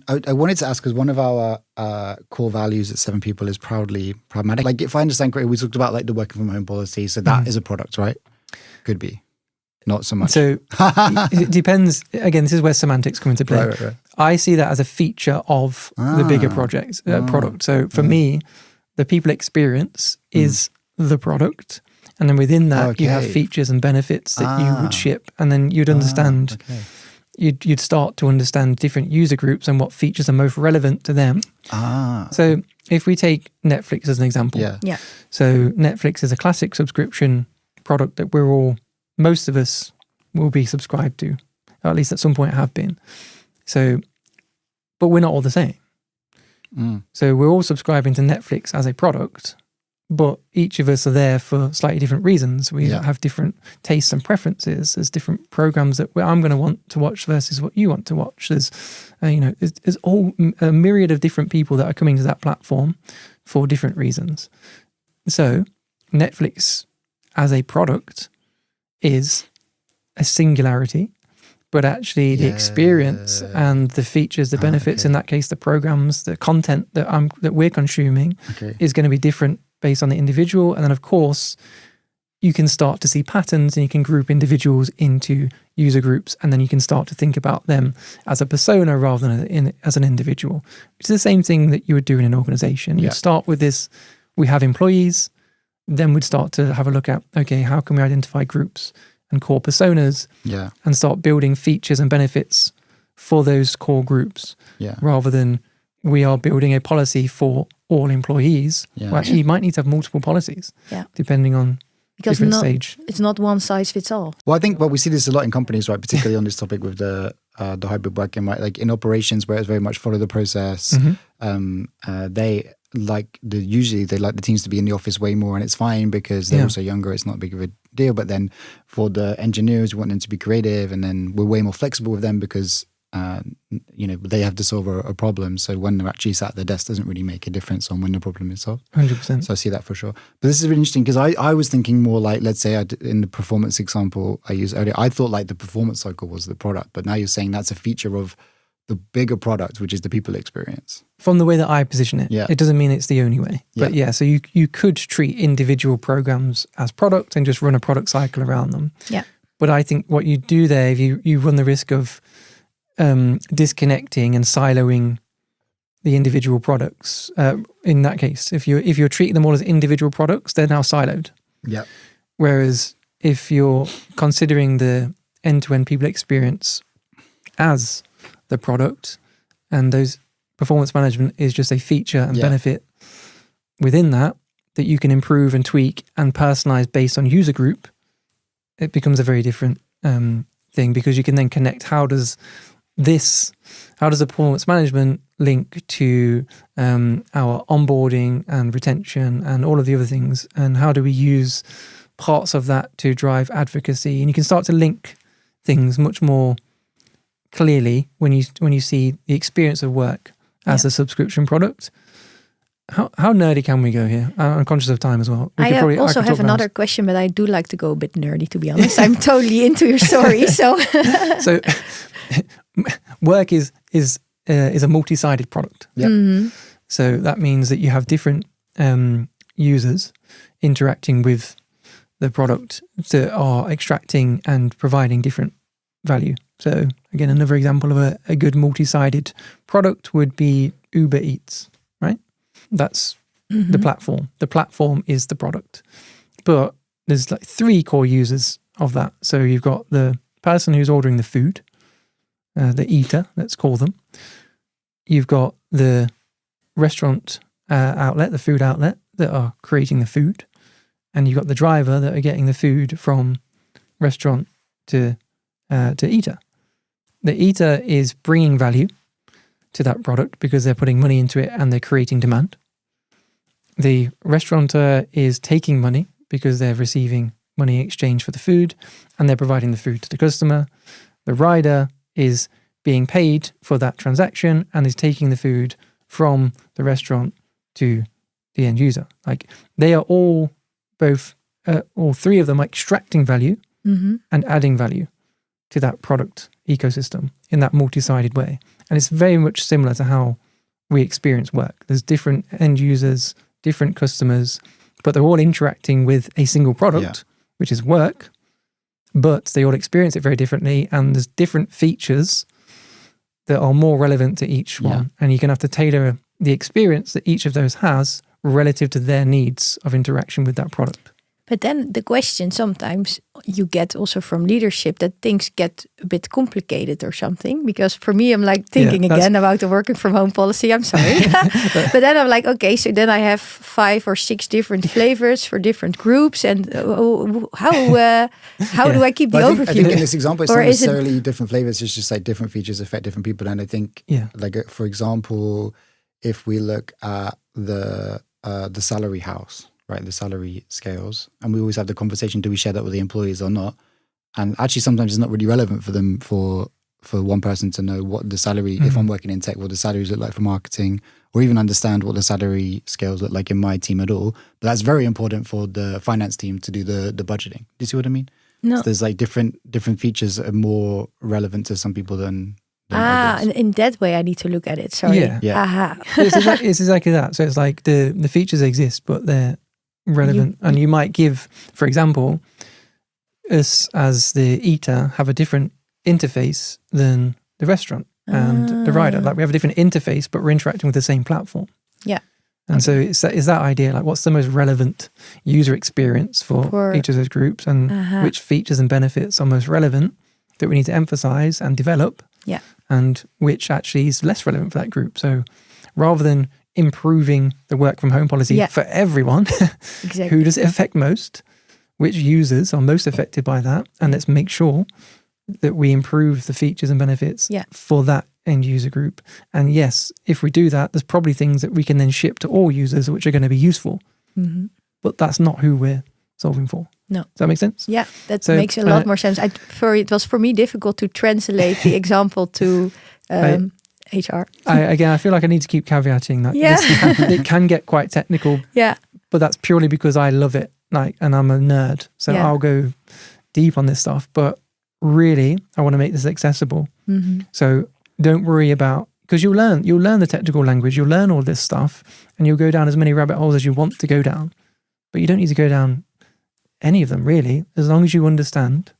I wanted to ask, because one of our core values at 7 People is proudly pragmatic. Like, if I understand correctly, we talked about like the working from home policy. So that is a product, right? Could be. Not so much. So it depends. Again, this is where semantics come into play. Right. I see that as a feature of the bigger product. So for me, the people experience is the product. And then within that, you have features and benefits that you would ship. And then you'd understand, you'd start to understand different user groups and what features are most relevant to them. So if we take Netflix as an example. So Netflix is a classic subscription product that most of us will be subscribed to, or at least at some point have been. So, but we're not all the same. So we're all subscribing to Netflix as a product, but each of us are there for slightly different reasons. We have different tastes and preferences. There's different programs that I'm going to want to watch versus what you want to watch. There's, there's all a myriad of different people that are coming to that platform for different reasons. So Netflix as a product is a singularity, but actually the experience and the features, the benefits, in that case, the programs, the content that we're consuming is going to be different based on the individual. And then, of course, you can start to see patterns and you can group individuals into user groups, and then you can start to think about them as a persona rather than as an individual, which is the same thing that you would do in an organization. You'd start with this, we have employees, then we'd start to have a look at, okay, how can we identify groups and core personas and start building features and benefits for those core groups rather than we are building a policy for all employees. Well, actually, you might need to have multiple policies depending on different stage. It's not one size fits all. Well, I think we see this a lot in companies, right? Particularly on this topic with the hybrid working, right? Like in operations where it's very much follow the process, usually they like the teams to be in the office way more, and it's fine because they're also younger. It's not big of a deal. But then for the engineers, we want them to be creative, and then we're way more flexible with them because they have to solve a problem. So when they're actually sat at their desk, doesn't really make a difference on when the problem is solved. 100%. So I see that for sure. But this is really interesting because I was thinking more like, let's say in the performance example I used earlier, I thought like the performance cycle was the product, but now you're saying that's a feature of the bigger product, which is the people experience. From the way that I position it, it doesn't mean it's the only way. But so you could treat individual programs as product and just run a product cycle around them. But I think what you do there, if you run the risk of disconnecting and siloing the individual products. In that case, if you're treating them all as individual products, they're now siloed. Whereas if you're considering the end-to-end people experience as the product, and those performance management is just a feature and benefit within that you can improve and tweak and personalize based on user group, it becomes a very different thing, because you can then connect how does the performance management link to our onboarding and retention and all of the other things, and how do we use parts of that to drive advocacy? And you can start to link things much more clearly when you see the experience of work as a subscription product. How nerdy can we go here? I'm conscious of time as well. I also have another question, but I do like to go a bit nerdy, to be honest. I'm totally into your story. So work is a multi-sided product. So that means that you have different users interacting with the product that are extracting and providing different value. So again, another example of a good multi-sided product would be Uber Eats, right? That's the platform. The platform is the product. But there's like 3 core users of that. So you've got the person who's ordering the food, the eater, let's call them. You've got the restaurant outlet, the food outlet that are creating the food. And you've got the driver that are getting the food from restaurant to eater. The eater is bringing value to that product because they're putting money into it and they're creating demand. The restaurateur is taking money because they're receiving money in exchange for the food and they're providing the food to the customer. The rider is being paid for that transaction and is taking the food from the restaurant to the end user. Like, they are all 3 of them are extracting value and adding value to that product ecosystem in that multi-sided way. And it's very much similar to how we experience work. There's different end users, different customers, but they're all interacting with a single product, which is work, but they all experience it very differently. And there's different features that are more relevant to each one. And you're going to have to tailor the experience that each of those has relative to their needs of interaction with that product. But then the question sometimes you get also from leadership that things get a bit complicated or something. Because for me, I'm like thinking again about the working from home policy. I'm sorry. But then I'm like, okay, so then I have 5 or 6 different flavors for different groups. And how do I keep the overview? I think in this example, it's not necessarily different flavors. It's just like different features affect different people. And I think, like for example, if we look at the salary house, right, the salary scales, and we always have the conversation, do we share that with the employees or not? And actually sometimes it's not really relevant for them for one person to know what the salary, if I'm working in tech, what the salaries look like for marketing, or even understand what the salary scales look like in my team at all. But that's very important for the finance team to do the budgeting. Do you see what I mean? No. So there's like different features that are more relevant to some people than and in that way I need to look at it. Sorry. Yeah. Aha. It's exactly that. So it's like the features exist, but they're relevant. And you might give, for example, us as the eater have a different interface than the restaurant and the rider. Like we have a different interface, but we're interacting with the same platform. Yeah. And so it's that idea, like what's the most relevant user experience for each of those groups, and which features and benefits are most relevant that we need to emphasize and develop, and which actually is less relevant for that group. So rather than improving the work from home policy for everyone, who does it affect most? Which users are most affected by that? And let's make sure that we improve the features and benefits for that end user group. And yes, if we do that, there's probably things that we can then ship to all users which are going to be useful. But that's not who we're solving for. No. Does that make sense? Yeah, that makes a lot more sense. It was for me difficult to translate the example to HR. I feel like I need to keep caveating that. It can get quite technical. Yeah. But that's purely because I love it, and I'm a nerd. So I'll go deep on this stuff. But really, I want to make this accessible. So don't worry about, because you'll learn the technical language, you'll learn all this stuff, and you'll go down as many rabbit holes as you want to go down. But you don't need to go down any of them, really, as long as you understand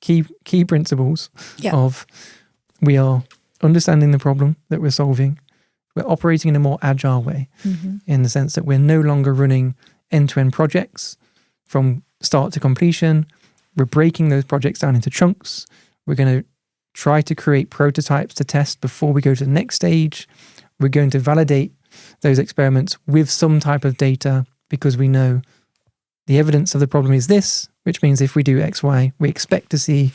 key principles of we are understanding the problem that we're solving. We're operating in a more agile way, in the sense that we're no longer running end-to-end projects from start to completion. We're breaking those projects down into chunks. We're going to try to create prototypes to test before we go to the next stage. We're going to validate those experiments with some type of data, because we know the evidence of the problem is this, which means if we do X, Y, we expect to see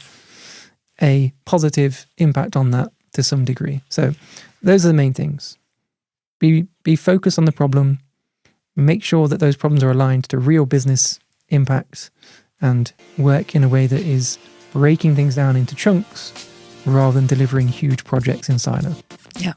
a positive impact on that to some degree. So those are the main things. Be focused on the problem, make sure that those problems are aligned to real business impacts, and work in a way that is breaking things down into chunks rather than delivering huge projects in silo. Yeah.